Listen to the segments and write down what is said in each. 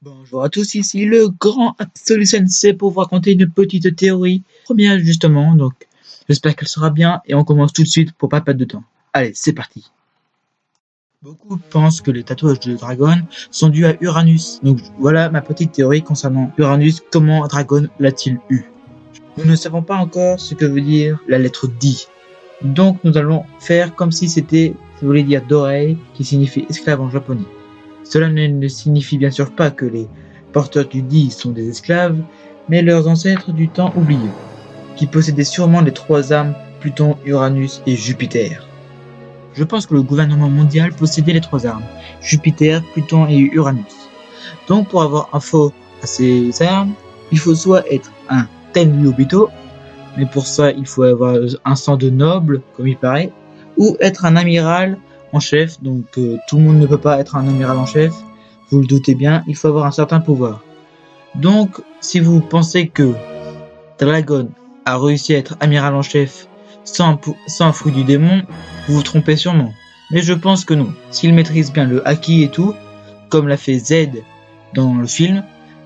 Bonjour à tous, ici le grand Absolu Sensei pour vous raconter une petite théorie. Première justement, donc j'espère qu'elle sera bien et on commence tout de suite pour pas perdre de temps. Allez, c'est parti. Beaucoup pensent que les tatouages de Dragon sont dus à Uranus. Donc voilà ma petite théorie concernant Uranus, comment Dragon l'a-t-il eu. Nous ne savons pas encore ce que veut dire la lettre D. Donc nous allons faire comme si c'était, ça voulait dire Dorei, qui signifie esclave en japonais. Cela ne signifie bien sûr pas que les porteurs du Di sont des esclaves, mais leurs ancêtres du temps oublié, qui possédaient sûrement les trois âmes Pluton, Uranus et Jupiter. Je pense que le gouvernement mondial possédait les trois armes, Jupiter, Pluton et Uranus. Donc pour avoir info à ces armes, il faut soit être un Tenryubito, mais pour ça il faut avoir un sang de noble, comme il paraît, ou être un amiral en chef, donc tout le monde ne peut pas être un amiral en chef, vous le doutez bien, il faut avoir un certain pouvoir. Donc, si vous pensez que Dragon a réussi à être amiral en chef sans fruit du démon, vous vous trompez sûrement. Mais je pense que non. S'il maîtrise bien le haki et tout, comme l'a fait Z dans le film,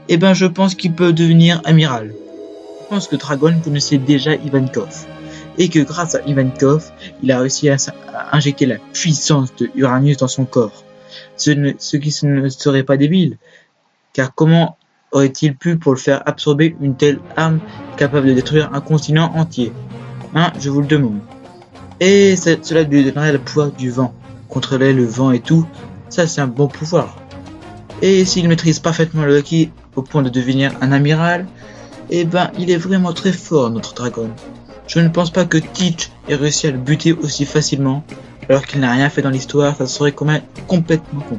eh ben je pense qu'il peut devenir amiral. Je pense que Dragon connaissait déjà Ivankov. Et que grâce à Ivankov, il a réussi à injecter la puissance de Uranus dans son corps. Ce qui ne serait pas débile, car comment aurait-il pu pour le faire absorber une telle arme capable de détruire un continent entier? Je vous le demande. Et cela lui donnerait le pouvoir du vent, contrôler le vent et tout, ça c'est un bon pouvoir. Et s'il maîtrise parfaitement le haki au point de devenir un amiral, eh ben il est vraiment très fort notre Dragon. Je ne pense pas que Teach ait réussi à le buter aussi facilement, alors qu'il n'a rien fait dans l'histoire, ça serait quand même complètement con.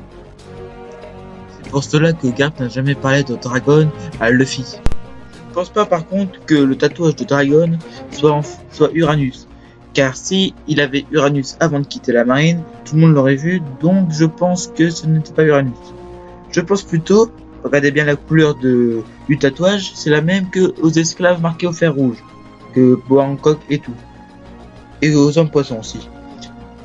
C'est pour cela que Garp n'a jamais parlé de Dragon à Luffy. Je ne pense pas par contre que le tatouage de Dragon soit Uranus, car si il avait Uranus avant de quitter la marine, tout le monde l'aurait vu, donc je pense que ce n'était pas Uranus. Je pense plutôt, regardez bien la couleur du tatouage, c'est la même que aux esclaves marqués au fer rouge. Que Boa Hancock et tout. Et aux hommes poissons aussi.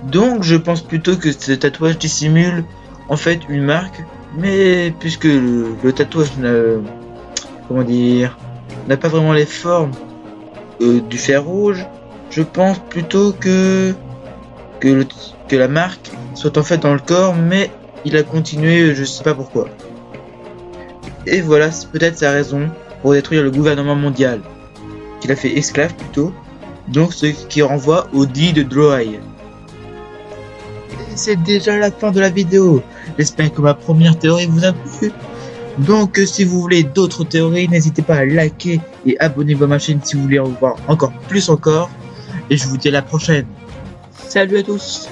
Donc je pense plutôt que ce tatouage dissimule en fait une marque, mais puisque le tatouage n'a pas vraiment les formes du fer rouge, je pense plutôt que la marque soit en fait dans le corps, mais il a continué, je sais pas pourquoi. Et voilà, c'est peut-être sa raison pour détruire le gouvernement mondial. Qu'il a fait esclave plutôt, donc ce qui renvoie au dit de Droai. Et c'est déjà la fin de la vidéo, j'espère que ma première théorie vous a plu. Donc si vous voulez d'autres théories, n'hésitez pas à liker et abonnez-vous à ma chaîne si vous voulez en voir encore plus encore, et je vous dis à la prochaine. Salut à tous.